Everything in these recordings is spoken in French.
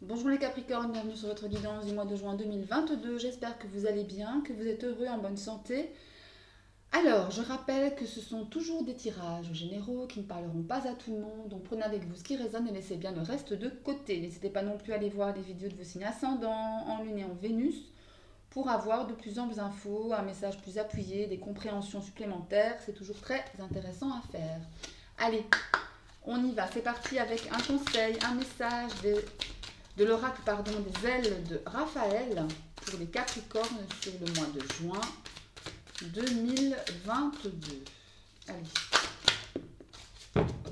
Bonjour les Capricornes, bienvenue sur votre guidance du mois de juin 2022. J'espère que vous allez bien, que vous êtes heureux, en bonne santé. Alors, je rappelle que ce sont toujours des tirages généraux qui ne parleront pas à tout le monde, donc prenez avec vous ce qui résonne et laissez bien le reste de côté. N'hésitez pas non plus à aller voir les vidéos de vos signes ascendants, en Lune et en Vénus, pour avoir de plus amples infos, un message plus appuyé, des compréhensions supplémentaires. C'est toujours très intéressant à faire. Allez, on y va, c'est parti avec un conseil, un message de l'oracle, des ailes de Raphaël pour les Capricornes sur le mois de juin 2022. Allez,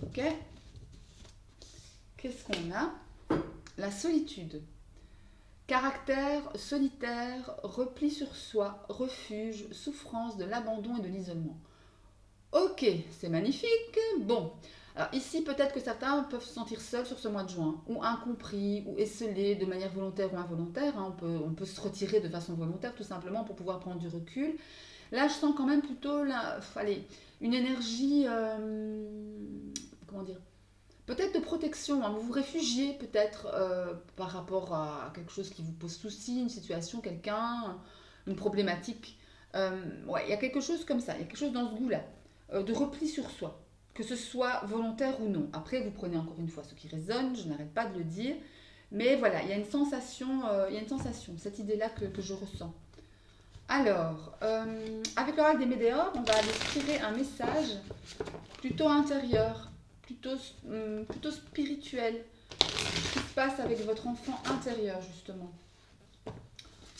ok. Qu'est-ce qu'on a? La solitude. Caractère solitaire, repli sur soi, refuge, souffrance de l'abandon et de l'isolement. Ok, c'est magnifique. Bon, alors ici peut-être que certains peuvent se sentir seuls sur ce mois de juin, ou incompris, ou esselés de manière volontaire ou involontaire. Hein. On peut se retirer de façon volontaire tout simplement pour pouvoir prendre du recul. Là, je sens quand même plutôt une énergie, comment dire, peut-être de protection. Hein. Vous vous réfugiez peut-être par rapport à quelque chose qui vous pose souci, une situation, quelqu'un, une problématique. Ouais, il y a quelque chose comme ça, il y a quelque chose dans ce goût-là, de repli sur soi, que ce soit volontaire ou non. Après, vous prenez encore une fois ce qui résonne, je n'arrête pas de le dire, mais voilà, il y a une sensation, cette idée-là que je ressens. Alors, avec l'oracle des Médéors, on va aller tirer un message plutôt intérieur, plutôt spirituel. Ce qui se passe avec votre enfant intérieur, justement.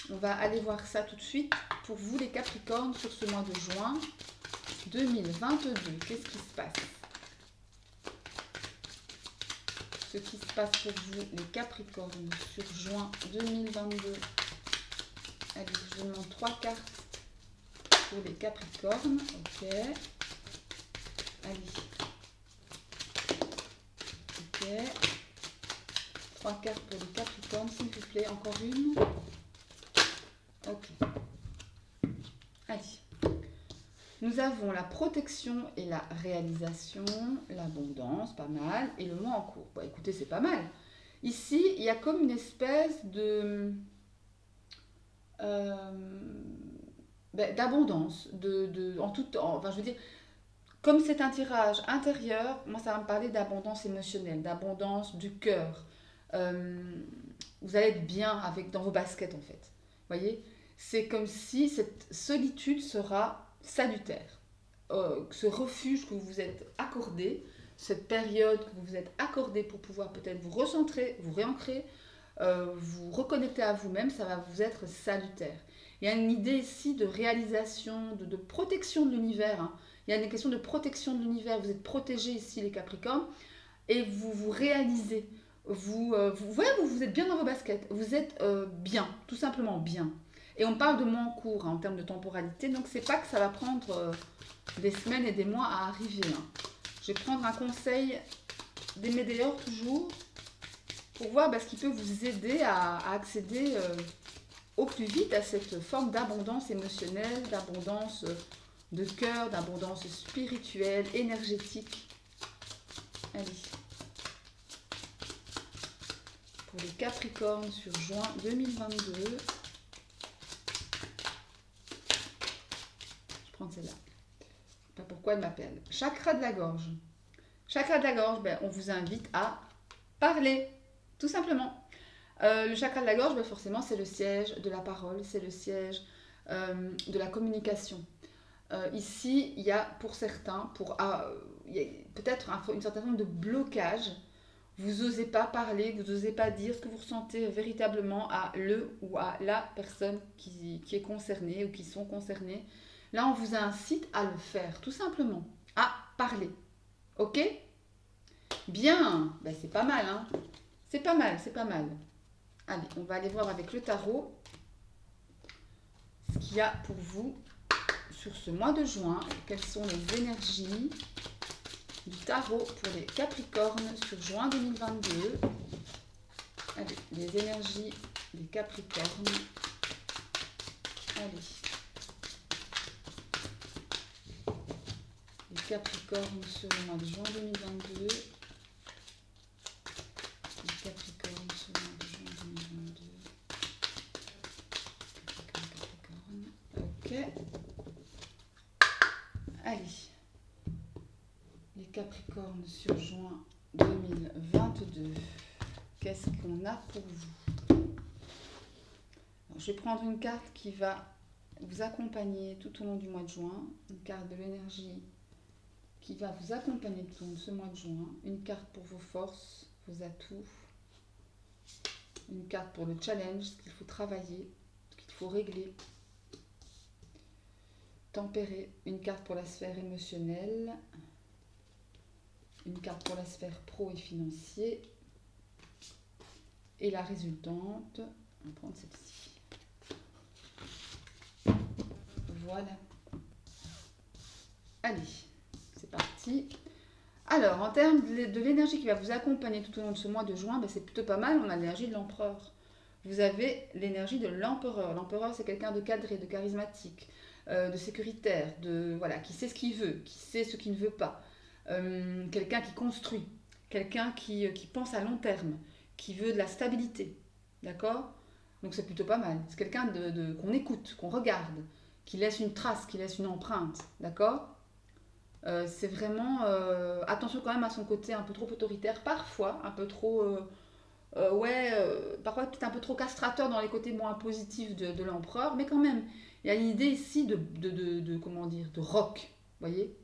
On va aller voir ça tout de suite pour vous, les Capricornes, sur ce mois de juin 2022. Qu'est-ce qui se passe? Ce qui se passe pour vous, les Capricornes, sur juin 2022. Allez, je vous demande 3 cartes pour les Capricornes. Ok. Allez. Ok. 3 cartes pour les Capricornes, s'il vous plaît. Encore une. Ok. Allez. Nous avons la protection et la réalisation, l'abondance, pas mal, et le mois en cours. Bon, écoutez, c'est pas mal. Ici, il y a comme une espèce de d'abondance, enfin, je veux dire, comme c'est un tirage intérieur, moi, ça va me parler d'abondance émotionnelle, d'abondance du cœur. Euh, vous allez être bien dans vos baskets, en fait. Vous voyez, c'est comme si cette solitude sera salutaire. Ce refuge que vous vous êtes accordé, cette période que vous vous êtes accordé pour pouvoir peut-être vous recentrer, vous réancrer, vous reconnecter à vous-même, ça va vous être salutaire. Il y a une idée ici de réalisation, de protection de l'univers. Hein. Il y a une question de protection de l'univers. Vous êtes protégés ici, les Capricornes, et vous vous réalisez. Vous êtes bien dans vos baskets. Vous êtes bien, tout simplement bien. Et on parle de mois en cours hein, en termes de temporalité, donc c'est pas que ça va prendre des semaines et des mois à arriver. Hein. Je vais prendre un conseil des médiors toujours pour voir ce qui peut vous aider à accéder au plus vite à cette forme d'abondance émotionnelle, d'abondance de cœur, d'abondance spirituelle, énergétique. Allez. Pour les Capricornes sur juin 2022. Je prends celle-là. Pas pourquoi elle m'appelle. Chakra de la gorge. Chakra de la gorge, on vous invite à parler, tout simplement. Le chakra de la gorge, forcément, c'est le siège de la parole, c'est le siège de la communication. Ici, il y a pour certains, il y a peut-être une certaine forme de blocage. Vous n'osez pas parler, vous n'osez pas dire ce que vous ressentez véritablement à le ou à la personne qui est concernée ou qui sont concernés. Là, on vous incite à le faire, tout simplement, à parler. Ok? Bien, c'est pas mal, hein? C'est pas mal, c'est pas mal. Allez, on va aller voir avec le tarot ce qu'il y a pour vous sur ce mois de juin. Quelles sont les énergies du tarot pour les Capricornes sur juin 2022. Allez, les énergies des Capricornes. Allez. Les Capricornes sur le mois de juin 2022. Les Capricornes sur le mois de juin Ok. Allez. Les Capricornes sur juin 2022. Qu'est-ce qu'on a pour vous? Alors, je vais prendre une carte qui va vous accompagner tout au long du mois de juin. Une carte de l'énergie qui va vous accompagner tout au long de ce mois de juin. Une carte pour vos forces, vos atouts. Une carte pour le challenge, ce qu'il faut travailler, ce qu'il faut régler. Tempérer. Une carte pour la sphère émotionnelle. Une carte pour la sphère pro et financier. Et la résultante, on va prendre celle-ci. Voilà. Allez, c'est parti. Alors, en termes de l'énergie qui va vous accompagner tout au long de ce mois de juin, ben c'est plutôt pas mal. On a l'énergie de l'empereur. Vous avez l'énergie de l'empereur. L'empereur, c'est quelqu'un de cadré, de charismatique, de sécuritaire, voilà, qui sait ce qu'il veut, qui sait ce qu'il ne veut pas. Quelqu'un qui construit, quelqu'un qui pense à long terme, qui veut de la stabilité, d'accord? Donc c'est plutôt pas mal. C'est quelqu'un qu'on écoute, qu'on regarde, qui laisse une trace, qui laisse une empreinte, d'accord? C'est vraiment... attention quand même à son côté un peu trop autoritaire, parfois un peu trop... parfois peut-être un peu trop castrateur dans les côtés moins positifs de l'empereur, mais quand même, il y a une idée ici comment dire, de rock, voyez?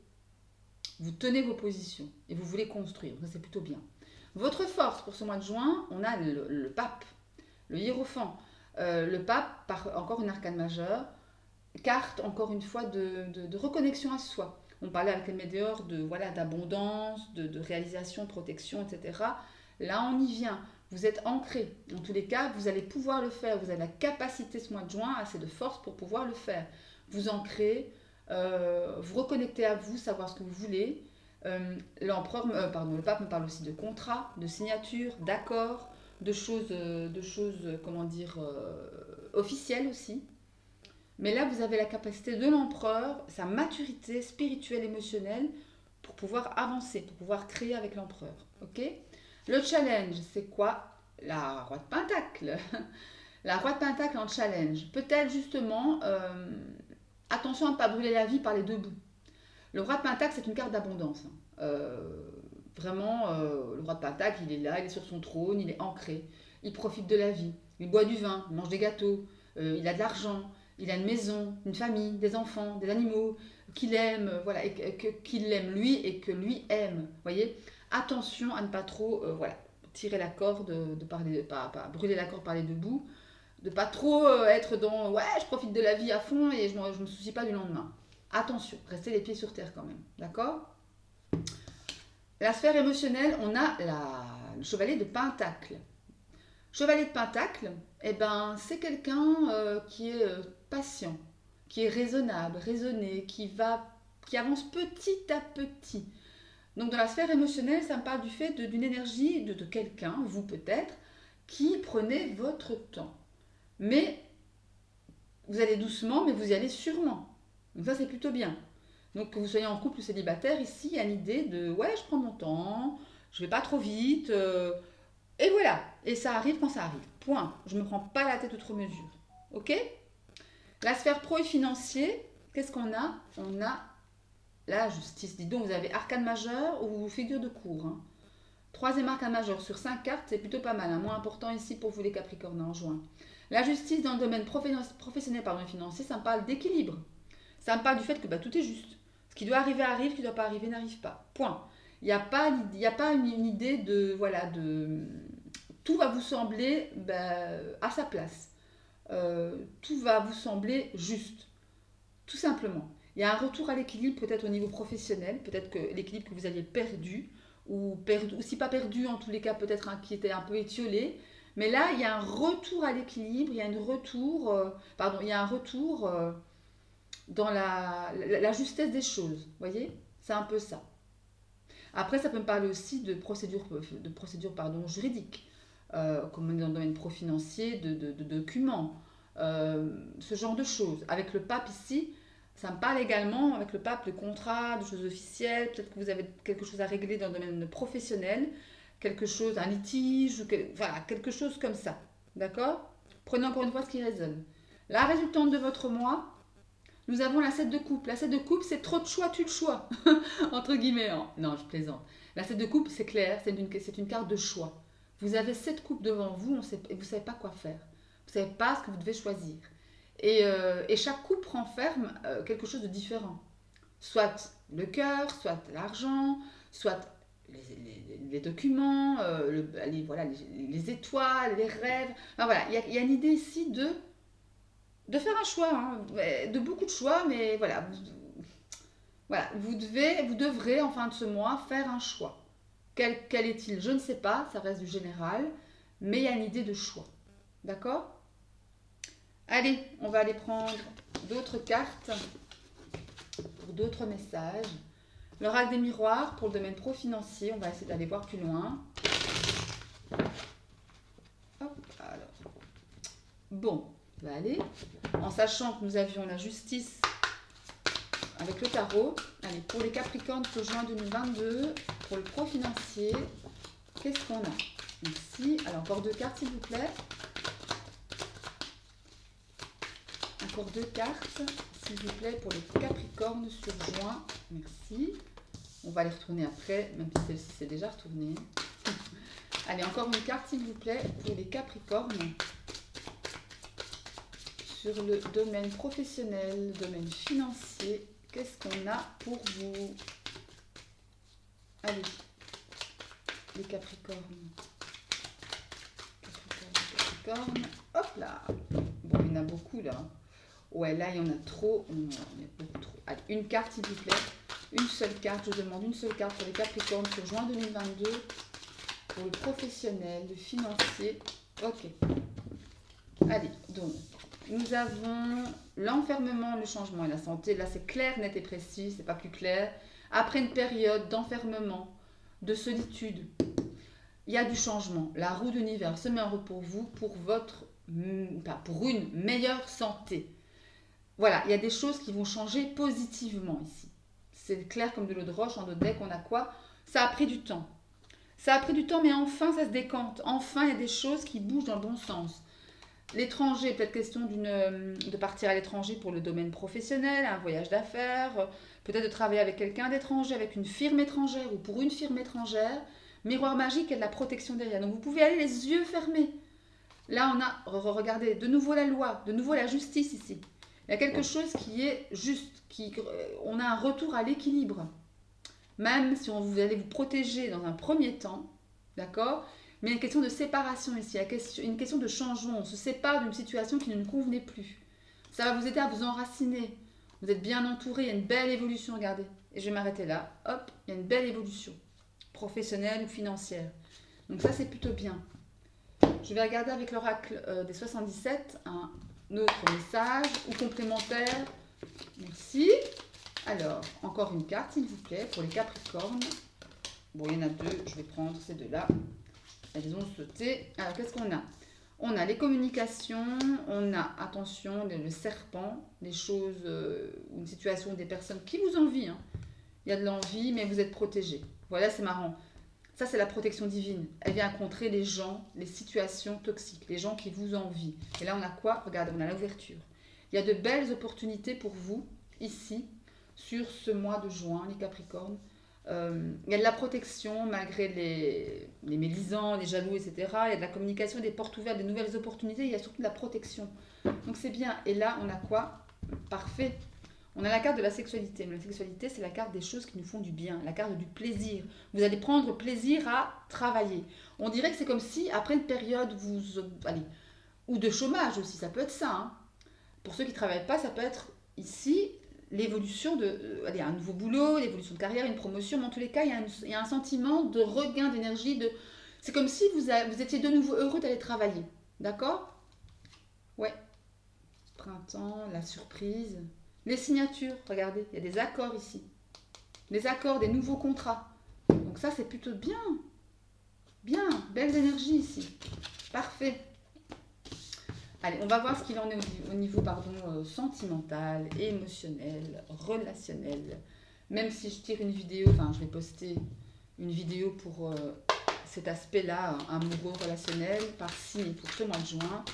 Vous tenez vos positions et vous voulez construire, ça c'est plutôt bien. Votre force pour ce mois de juin, on a le pape, le hiérophant. Le pape, par encore une arcane majeure, carte encore une fois de reconnexion à soi. On parlait avec les médiors d'abondance, de réalisation, de protection, etc. Là, on y vient. Vous êtes ancré. En tous les cas, vous allez pouvoir le faire. Vous avez la capacité ce mois de juin, assez de force pour pouvoir le faire. Vous ancrez, vous reconnectez à vous, savoir ce que vous voulez. Le pape me parle aussi de contrats, de signatures, d'accords, de choses, comment dire, officielles aussi. Mais là, vous avez la capacité de l'empereur, sa maturité spirituelle, émotionnelle, pour pouvoir avancer, pour pouvoir créer avec l'empereur. Ok? Le challenge, c'est quoi? La roi de Pentacle. La roi de Pentacle en challenge. Peut-être justement, attention à ne pas brûler la vie par les deux bouts. Le roi de Pentacle, c'est une carte d'abondance. Vraiment, le roi de Pentacle, il est là, il est sur son trône, il est ancré. Il profite de la vie. Il boit du vin, il mange des gâteaux, il a de l'argent, il a une maison, une famille, des enfants, des animaux qu'il aime, voilà, et qu'il aime lui et que lui aime. Voyez, attention à ne pas trop, tirer la corde, pas brûler la corde par les deux bouts, de pas trop être dans ouais, je profite de la vie à fond et je me soucie pas du lendemain. Attention, restez les pieds sur terre quand même, d'accord? La sphère émotionnelle, on a le chevalier de Pentacle. Chevalier de Pentacle, eh ben, c'est quelqu'un qui est patient, qui est raisonnable, raisonné, qui avance petit à petit. Donc dans la sphère émotionnelle, ça me parle du fait d'une énergie de quelqu'un, vous peut-être, qui prenez votre temps. Mais vous allez doucement, mais vous y allez sûrement. Donc ça, c'est plutôt bien. Donc que vous soyez en couple ou célibataire, ici, il y a l'idée de ouais, je prends mon temps, je vais pas trop vite, et voilà. Et ça arrive quand ça arrive. Point. Je ne me prends pas la tête outre mesure. Ok? La sphère pro et financier, qu'est-ce qu'on a? On a la justice. Dis donc, vous avez arcane majeur ou figure de cour. Hein. Troisième arcane majeur sur 5 cartes, c'est plutôt pas mal. Hein. Moins important ici pour vous les Capricornes en juin. La justice dans le domaine professionnel et financier, ça me parle d'équilibre. Ça me parle du fait que tout est juste. Ce qui doit arriver arrive, ce qui ne doit pas arriver n'arrive pas. Point. Il n'y a pas une idée tout va vous sembler à sa place. Tout va vous sembler juste. Tout simplement. Il y a un retour à l'équilibre peut-être au niveau professionnel, peut-être que l'équilibre que vous aviez perdu, ou si pas perdu, en tous les cas peut-être qui était un peu étiolé. Mais là, il y a un retour à l'équilibre, il y a un retour dans la justesse des choses. Vous voyez? C'est un peu ça. Après, ça peut me parler aussi de procédure juridique, comme dans le domaine pro-financier, de documents, ce genre de choses. Avec le pape ici, ça me parle également, avec le pape, de contrats, de choses officielles, peut-être que vous avez quelque chose à régler dans le domaine professionnel, un litige, voilà, quelque chose comme ça. D'accord? Prenez encore une fois ce qui résonne. La résultante de votre mois, Nous avons la 7 de coupe. La 7 de coupe, c'est trop de choix, tu le choix. Entre guillemets. Hein. Non, je plaisante. La 7 de coupe, c'est clair, c'est une carte de choix. Vous avez 7 coupes devant vous et vous ne savez pas quoi faire. Vous ne savez pas ce que vous devez choisir. Et chaque coupe renferme quelque chose de différent. Soit le cœur, soit l'argent, soit les documents, voilà, les étoiles, les rêves. Enfin, voilà, il y a une idée ici de faire un choix, hein, de beaucoup de choix, mais voilà, vous devrez en fin de ce mois faire un choix. Quel est-il? Je ne sais pas, ça reste du général, mais il y a une idée de choix. D'accord? Allez, on va aller prendre d'autres cartes pour d'autres messages. L'oracle des miroirs pour le domaine pro-financier, on va essayer d'aller voir plus loin. Hop, alors. Bon, on va aller. En sachant que nous avions la justice avec le tarot. Allez, pour les Capricornes, pour juin 2022, pour le pro-financier, qu'est-ce qu'on a ici? Alors, encore 2 cartes, s'il vous plaît. Encore 2 cartes, s'il vous plaît, pour les Capricornes sur juin. Merci. On va les retourner après, même si celle-ci s'est déjà retournée. Allez, encore une carte, s'il vous plaît, pour les Capricornes. Sur le domaine professionnel, le domaine financier, qu'est-ce qu'on a pour vous? Allez, les Capricornes. Capricornes. Hop là. Bon, il y en a beaucoup là. Ouais, là, il y en a trop. Il y en a beaucoup trop. Allez, une carte, s'il vous plaît. Une seule carte. Je vous demande une seule carte pour les Capricornes sur juin 2022. Pour le professionnel, le financier. Ok. Allez, donc, nous avons l'enfermement, le changement et la santé. Là, c'est clair, net et précis. C'est pas plus clair. Après une période d'enfermement, de solitude, il y a du changement. La roue de l'univers se met en route pour vous, pour une meilleure santé. Voilà, il y a des choses qui vont changer positivement ici. C'est clair comme de l'eau de roche. En notre deck, on a quoi? Ça a pris du temps. Ça a pris du temps, mais enfin, ça se décante. Enfin, il y a des choses qui bougent dans le bon sens. L'étranger, peut-être question de partir à l'étranger pour le domaine professionnel, un voyage d'affaires, peut-être de travailler avec quelqu'un d'étranger, avec une firme étrangère ou pour une firme étrangère. Miroir magique, il y a de la protection derrière. Donc, vous pouvez aller les yeux fermés. Là, on a, regardez, de nouveau la loi, de nouveau la justice ici. Il y a quelque chose qui est juste, on a un retour à l'équilibre. Même si vous allez vous protéger dans un premier temps, d'accord? Mais il y a une question de séparation ici, une question de changement. On se sépare d'une situation qui ne nous convenait plus. Ça va vous aider à vous enraciner. Vous êtes bien entouré, il y a une belle évolution, regardez. Et je vais m'arrêter là. Hop, il y a une belle évolution, professionnelle ou financière. Donc ça, c'est plutôt bien. Je vais regarder avec l'oracle des 77 un autre message ou complémentaire. Merci. Alors, encore une carte, s'il vous plaît, pour les Capricornes. Bon, il y en a 2, je vais prendre ces 2-là. Elles ont sauté. Alors, qu'est-ce qu'on a? On a les communications, on a, attention, le serpent, les choses, une situation des personnes qui vous envient. Hein. Il y a de l'envie, mais vous êtes protégé. Voilà, c'est marrant. Ça, c'est la protection divine. Elle vient contrer les gens, les situations toxiques, les gens qui vous envient. Et là, on a quoi? Regardez, on a l'ouverture. Il y a de belles opportunités pour vous, ici, sur ce mois de juin, les Capricornes. Il y a de la protection malgré les médisants, les jaloux, etc. Il y a de la communication, des portes ouvertes, des nouvelles opportunités. Il y a surtout de la protection. Donc c'est bien. Et là, on a quoi? Parfait. On a la carte de la sexualité. Mais la sexualité, c'est la carte des choses qui nous font du bien, la carte du plaisir. Vous allez prendre plaisir à travailler. On dirait que c'est comme si, après une période, ou de chômage aussi, ça peut être ça. Hein. Pour ceux qui ne travaillent pas, ça peut être ici l'évolution un nouveau boulot, l'évolution de carrière, une promotion, mais en tous les cas, il y a un sentiment de regain d'énergie. C'est comme si vous étiez de nouveau heureux d'aller travailler. D'accord? Ouais. Printemps, la surprise. Les signatures, regardez, il y a des accords ici. Les accords, des nouveaux contrats. Donc ça, c'est plutôt bien. Bien, belles énergies ici. Parfait. Allez, on va voir ce qu'il en est au niveau sentimental, émotionnel, relationnel. Même si je tire une vidéo, je vais poster une vidéo pour cet aspect-là, amoureux, relationnel, par signe pour ce mois de juin.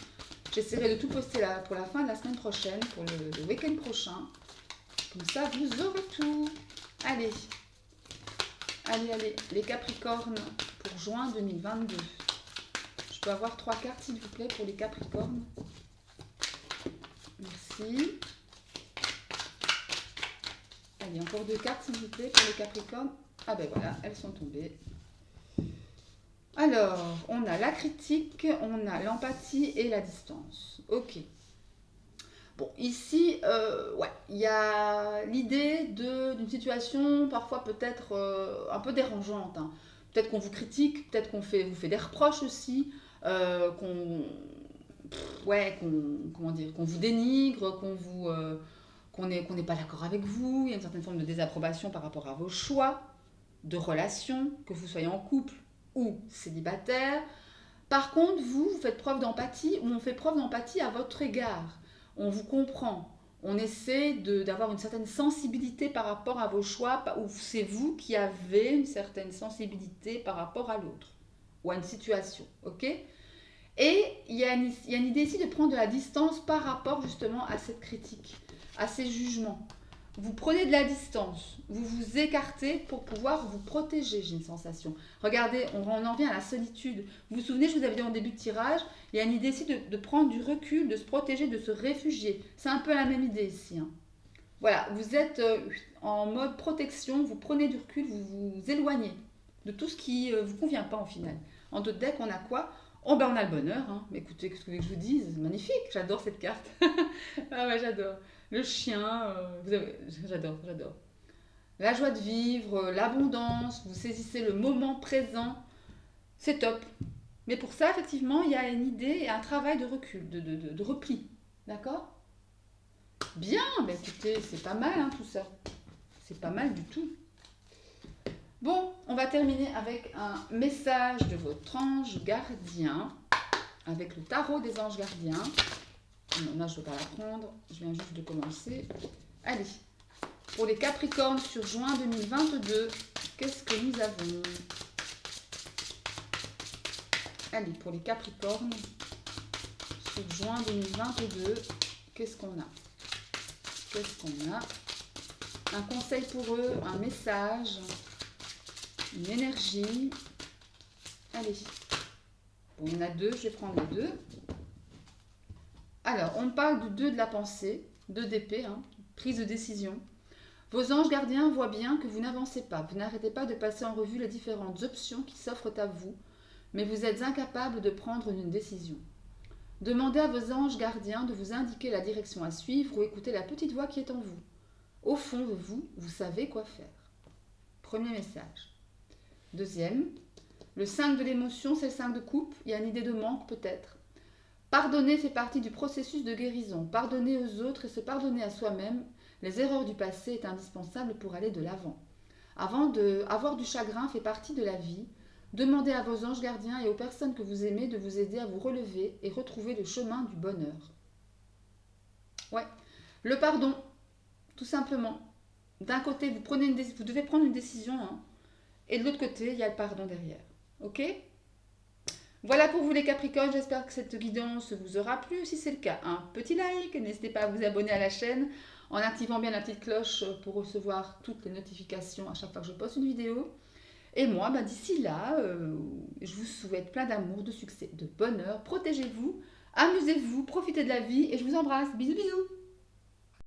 J'essaierai de tout poster là pour la fin de la semaine prochaine, pour le week-end prochain. Comme ça, vous aurez tout. Allez. Allez, allez. Les Capricornes pour juin 2022. Je peux avoir 3 cartes, s'il vous plaît, pour les Capricornes. Merci. Allez, encore 2 cartes, s'il vous plaît, pour les Capricornes. Ah ben voilà, elles sont tombées. Alors, on a la critique, on a l'empathie et la distance. Ok. Bon, ici, ouais, il y a l'idée d'une situation parfois peut-être un peu dérangeante. Hein. Peut-être qu'on vous critique, peut-être qu'on vous fait des reproches aussi, ouais, comment dire, qu'on vous dénigre, qu'on n'est pas d'accord avec vous. Il y a une certaine forme de désapprobation par rapport à vos choix de relation, que vous soyez en couple ou célibataire. Par contre, vous faites preuve d'empathie ou on fait preuve d'empathie à votre égard. On vous comprend. On essaie d'avoir une certaine sensibilité par rapport à vos choix, ou c'est vous qui avez une certaine sensibilité par rapport à l'autre ou à une situation. Ok ? Et il y a une idée ici de prendre de la distance par rapport justement à cette critique, à ces jugements. Vous prenez de la distance, vous vous écartez pour pouvoir vous protéger, j'ai une sensation. Regardez, on en vient à la solitude. Vous vous souvenez, je vous avais dit en début de tirage, il y a une idée ici de prendre du recul, de se protéger, de se réfugier. C'est un peu la même idée ici. Hein. Voilà, vous êtes en mode protection, vous prenez du recul, vous vous éloignez de tout ce qui ne vous convient pas en final. En deux decks, on a quoi ? Oh ben on a le bonheur, hein. Mais écoutez, qu'est-ce que vous voulez que je vous dise ? Magnifique, j'adore cette carte. Ah ouais, j'adore. Le chien, j'adore. La joie de vivre, l'abondance, vous saisissez le moment présent, c'est top. Mais pour ça, effectivement, il y a une idée et un travail de recul, de repli. D'accord ? Bien, ben écoutez, c'est pas mal hein, tout ça. C'est pas mal du tout. Bon, on va terminer avec un message de votre ange gardien, avec le tarot des anges gardiens. Non, là, je ne veux pas la prendre, je viens juste de commencer. Allez, pour les Capricornes sur juin 2022, qu'est-ce que nous avons ? Allez, pour les Capricornes sur juin 2022, qu'est-ce qu'on a ? Un conseil pour eux, un message, une énergie. Allez. Bon, il y en a 2, je vais prendre les 2. Alors, on parle du 2 de la pensée, 2 d'épée, hein, prise de décision. Vos anges gardiens voient bien que vous n'avancez pas. Vous n'arrêtez pas de passer en revue les différentes options qui s'offrent à vous, mais vous êtes incapable de prendre une décision. Demandez à vos anges gardiens de vous indiquer la direction à suivre ou écoutez la petite voix qui est en vous. Au fond de vous, vous savez quoi faire. Premier message. Deuxième, le 5 de l'émotion, c'est le 5 de coupe. Il y a une idée de manque peut-être. Pardonner fait partie du processus de guérison. Pardonner aux autres et se pardonner à soi-même, les erreurs du passé est indispensable pour aller de l'avant. Avoir du chagrin fait partie de la vie. Demandez à vos anges gardiens et aux personnes que vous aimez de vous aider à vous relever et retrouver le chemin du bonheur. Ouais, le pardon, tout simplement. D'un côté, vous devez prendre une décision, hein, et de l'autre côté, il y a le pardon derrière. Ok ? Voilà pour vous les Capricornes, j'espère que cette guidance vous aura plu. Si c'est le cas, un petit like, n'hésitez pas à vous abonner à la chaîne en activant bien la petite cloche pour recevoir toutes les notifications à chaque fois que je poste une vidéo. Et moi, d'ici là, je vous souhaite plein d'amour, de succès, de bonheur. Protégez-vous, amusez-vous, profitez de la vie et je vous embrasse. Bisous, bisous.